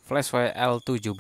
FlashFire L17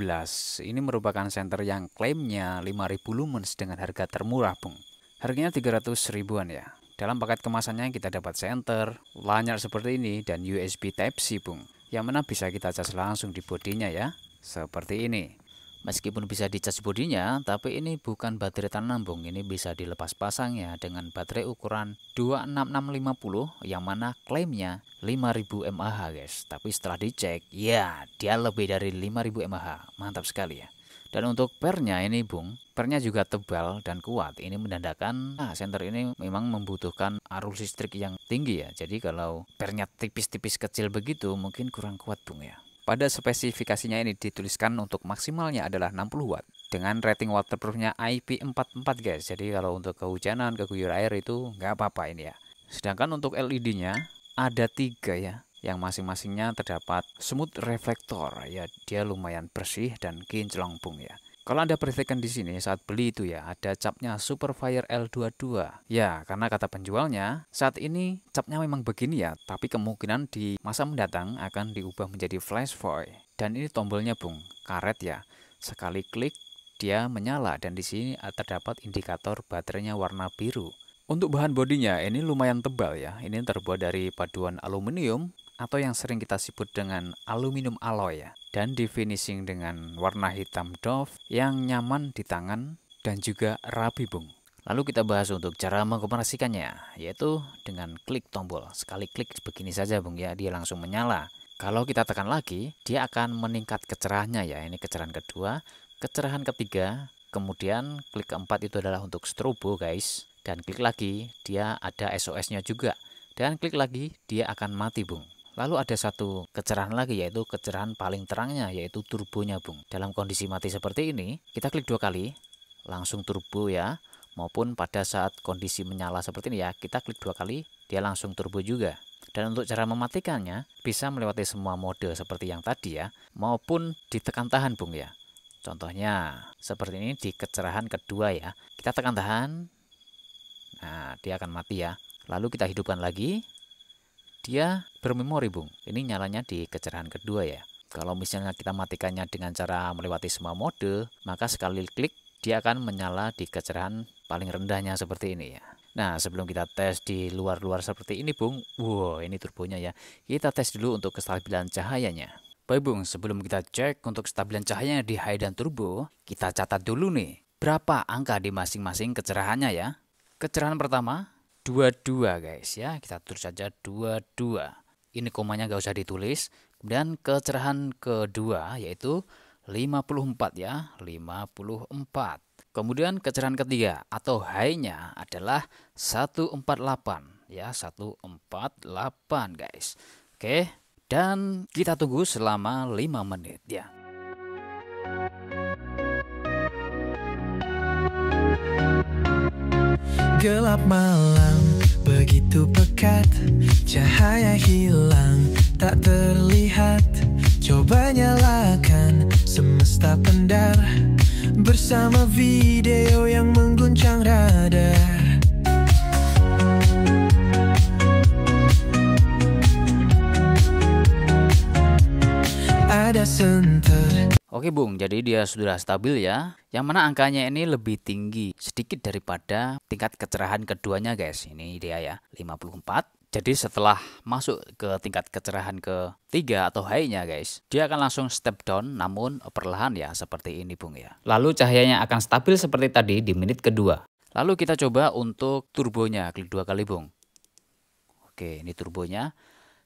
ini merupakan senter yang klaimnya 5000 lumens dengan harga termurah, Bung. Harganya 300 ribuan ya. Dalam paket kemasannya kita dapat senter, layar seperti ini dan USB Type-C, Bung. Yang mana bisa kita cas langsung di bodinya ya. Seperti ini. Meskipun bisa dicas bodinya, tapi ini bukan baterai tanam, Bung. Ini bisa dilepas pasangnya dengan baterai ukuran 26650 yang mana klaimnya 5000 mAh, guys. Tapi setelah dicek, ya dia lebih dari 5000 mAh. Mantap sekali ya. Dan untuk pernya ini, Bung, pernya juga tebal dan kuat. Ini menandakan senter ini memang membutuhkan arus listrik yang tinggi ya. Jadi kalau pernya tipis-tipis kecil begitu mungkin kurang kuat, Bung ya. Pada spesifikasinya ini dituliskan untuk maksimalnya adalah 60 watt dengan rating waterproofnya IP44, guys. Jadi kalau untuk kehujanan, keguyur air itu nggak apa-apa ini ya. Sedangkan untuk LED-nya ada 3 ya, yang masing-masingnya terdapat smooth reflektor ya. Dia lumayan bersih dan kinclong, Bung ya. Kalau Anda perhatikan di sini saat beli itu ya, ada capnya Superfire L22. Ya, karena kata penjualnya, saat ini capnya memang begini ya, tapi kemungkinan di masa mendatang akan diubah menjadi FlashFire. Dan ini tombolnya, Bung, karet ya. Sekali klik dia menyala dan di sini terdapat indikator baterainya warna biru. Untuk bahan bodinya ini lumayan tebal ya. Ini terbuat dari paduan aluminium atau yang sering kita sebut dengan aluminium alloy ya. Dan di finishing dengan warna hitam doff yang nyaman di tangan dan juga rapi, Bung. Lalu kita bahas untuk cara mengoperasikannya, yaitu dengan klik tombol. Sekali klik begini saja, Bung ya, dia langsung menyala. Kalau kita tekan lagi, dia akan meningkat kecerahannya ya. Ini kecerahan kedua, kecerahan ketiga, kemudian klik keempat itu adalah untuk strobo, guys. Dan klik lagi, dia ada SOS-nya juga. Dan klik lagi, dia akan mati, Bung. Lalu ada satu kecerahan lagi, yaitu kecerahan paling terangnya, yaitu turbonya, Bung. Dalam kondisi mati seperti ini, kita klik 2 kali, langsung turbo ya. Maupun pada saat kondisi menyala seperti ini ya, kita klik 2 kali, dia langsung turbo juga. Dan untuk cara mematikannya, bisa melewati semua mode seperti yang tadi ya, maupun ditekan tahan, Bung ya. Contohnya, seperti ini di kecerahan kedua ya. Kita tekan tahan, nah dia akan mati ya. Lalu kita hidupkan lagi, dia bermemori, Bung. Ini nyalanya di kecerahan kedua ya. Kalau misalnya kita matikannya dengan cara melewati semua mode, maka sekali klik dia akan menyala di kecerahan paling rendahnya seperti ini ya. Nah, sebelum kita tes di luar-luar seperti ini, Bung. Wow, ini turbonya ya. Kita tes dulu untuk kestabilan cahayanya. Baik, Bung, sebelum kita cek untuk kestabilan cahayanya di high dan turbo, kita catat dulu nih berapa angka di masing-masing kecerahannya ya. Kecerahan pertama 22, guys ya. Kita tulis saja 22. Ini komanya nggak usah ditulis. Kemudian kecerahan kedua yaitu 54 ya, 54. Kemudian kecerahan ketiga atau high-nya adalah 148 ya, 148, guys. Oke, dan kita tunggu selama 5 menit ya. Gelap malam begitu pekat, cahaya hilang tak terlihat. Coba nyalakan semesta pendar bersama video yang mengguncang radar. Ada senter. Oke, Bung, jadi dia sudah stabil ya. Yang mana angkanya ini lebih tinggi sedikit daripada tingkat kecerahan keduanya, guys. Ini dia ya, 54. Jadi setelah masuk ke tingkat kecerahan ketiga atau high-nya, guys, dia akan langsung step down namun perlahan ya, seperti ini, Bung ya. Lalu cahayanya akan stabil seperti tadi di menit kedua. Lalu kita coba untuk turbonya, klik 2 kali, Bung. Oke, ini turbonya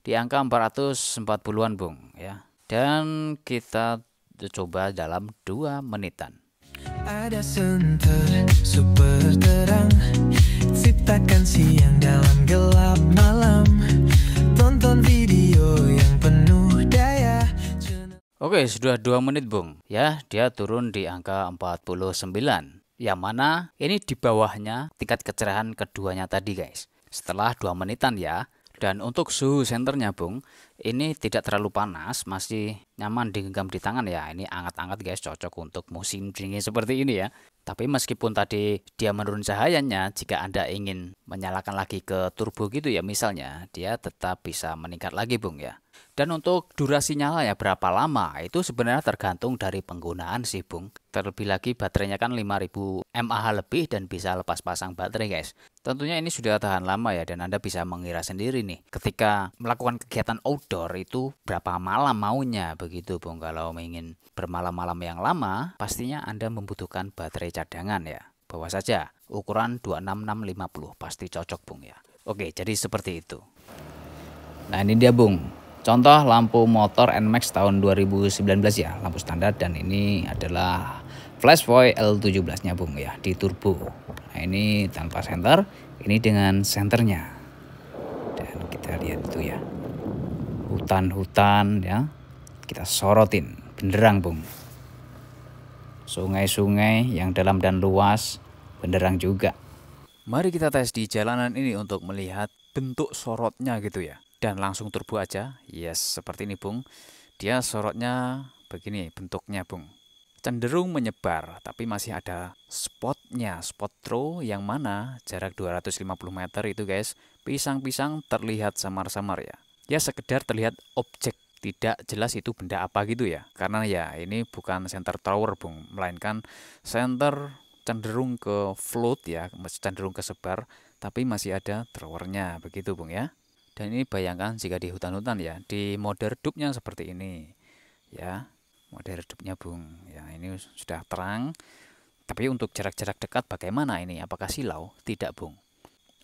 di angka 440-an, Bung ya. Dan kita coba dalam 2 menitan. Ada senter super terang, ciptakan siang dalam gelap malam. Tonton video yang penuh daya. Oke, sudah 2 menit, Bung. Ya, dia turun di angka 49. Yang mana ini di bawahnya tingkat kecerahan keduanya tadi, guys. Setelah 2 menitan ya. Dan untuk suhu senternya, Bung, ini tidak terlalu panas, masih nyaman digenggam di tangan ya. Ini hangat-hangat, guys, cocok untuk musim dingin seperti ini ya. Tapi meskipun tadi dia menurun cahayanya, jika Anda ingin menyalakan lagi ke turbo gitu ya misalnya, dia tetap bisa meningkat lagi, Bung ya. Dan untuk durasi nyala ya berapa lama itu sebenarnya tergantung dari penggunaan sih Bung. Terlebih lagi baterainya kan 5000 mAh lebih dan bisa lepas pasang baterai guys. Tentunya ini sudah tahan lama ya, dan Anda bisa mengira sendiri nih ketika melakukan kegiatan outdoor itu berapa malam maunya begitu Bung. Kalau ingin bermalam-malam yang lama pastinya Anda membutuhkan baterai cadangan ya. Bawa saja ukuran 26650 pasti cocok Bung ya. Oke, jadi seperti itu. Nah ini dia Bung, contoh lampu motor NMAX tahun 2019 ya, lampu standar, dan ini adalah Flashpoint L17 nya Bung ya, di turbo. Nah ini tanpa senter, ini dengan senternya. Dan kita lihat itu ya, hutan-hutan ya, kita sorotin, benderang Bung. Sungai-sungai yang dalam dan luas, benderang juga. Mari kita tes di jalanan ini untuk melihat bentuk sorotnya gitu ya. Dan langsung turbo aja. Yes, seperti ini Bung. Dia sorotnya begini bentuknya Bung. Cenderung menyebar, tapi masih ada spotnya, spot throw yang mana jarak 250 meter itu guys, pisang-pisang terlihat samar-samar ya. Ya sekedar terlihat objek, tidak jelas itu benda apa gitu ya. Karena ya ini bukan center tower Bung, melainkan center cenderung ke float ya, cenderung ke sebar, tapi masih ada towernya begitu Bung ya. Dan ini bayangkan jika di hutan-hutan ya, di mode redupnya seperti ini ya, mode redupnya Bung ya, ini sudah terang. Tapi untuk jarak-jarak dekat bagaimana ini, apakah silau? Tidak Bung.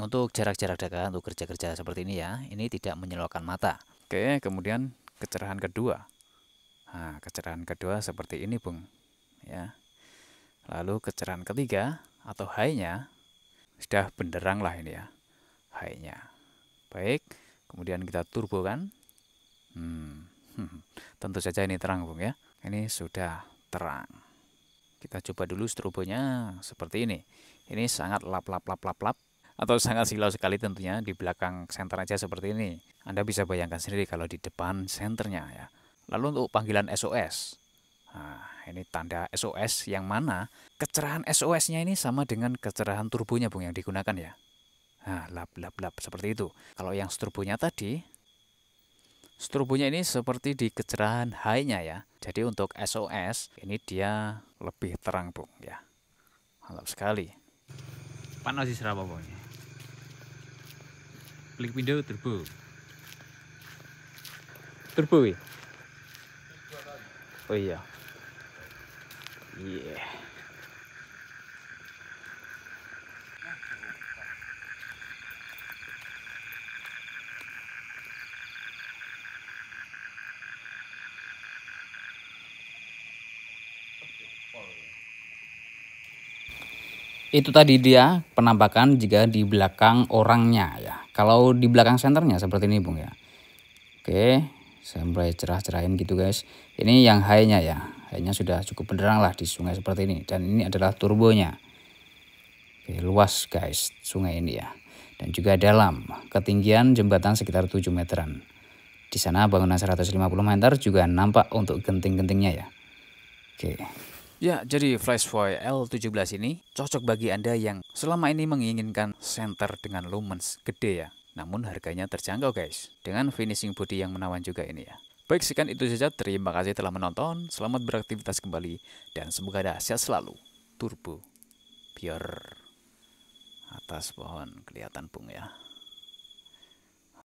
Untuk jarak-jarak dekat, untuk kerja-kerja seperti ini ya, ini tidak menyilaukan mata. Oke, kemudian kecerahan kedua. Nah, kecerahan kedua seperti ini Bung ya. Lalu kecerahan ketiga atau high-nya sudah benderang lah ini ya, high-nya. Baik, kemudian kita turbo kan. Tentu saja ini terang Bung ya. Ini sudah terang. Kita coba dulu strobonya seperti ini. Ini sangat lap-lap-lap-lap-lap. Atau sangat silau sekali tentunya di belakang senter aja seperti ini. Anda bisa bayangkan sendiri kalau di depan senternya ya. Lalu untuk panggilan SOS. Nah, ini tanda SOS yang mana kecerahan SOS-nya ini sama dengan kecerahan turbonya Bung yang digunakan ya. Nah, lap-lap-lap seperti itu. Kalau yang strobonya tadi, strobonya ini seperti di kecerahan high-nya ya. Jadi untuk SOS ini dia lebih terang Bung ya. Mantap sekali. Panas sih serapa Bung. Klik window turbo. Turbo ya? Oh iya. Iya. Yeah. Itu tadi dia penampakan jika di belakang orangnya ya. Kalau di belakang senternya seperti ini Bung ya. Oke, saya mulai cerah-cerahin gitu guys. Ini yang high-nya ya. High-nya sudah cukup benderang lah di sungai seperti ini. Dan ini adalah turbonya. Oke, luas guys sungai ini ya. Dan juga dalam, ketinggian jembatan sekitar 7 meteran. Di sana bangunan 150 meter juga nampak untuk genting-gentingnya ya. Oke. Ya, jadi Flashpoint L17 ini cocok bagi Anda yang selama ini menginginkan senter dengan lumens gede ya. Namun harganya terjangkau guys, dengan finishing body yang menawan juga ini ya. Baik, sekian itu saja. Terima kasih telah menonton. Selamat beraktivitas kembali dan semoga Anda sehat selalu. Turbo biar atas pohon kelihatan Bung ya.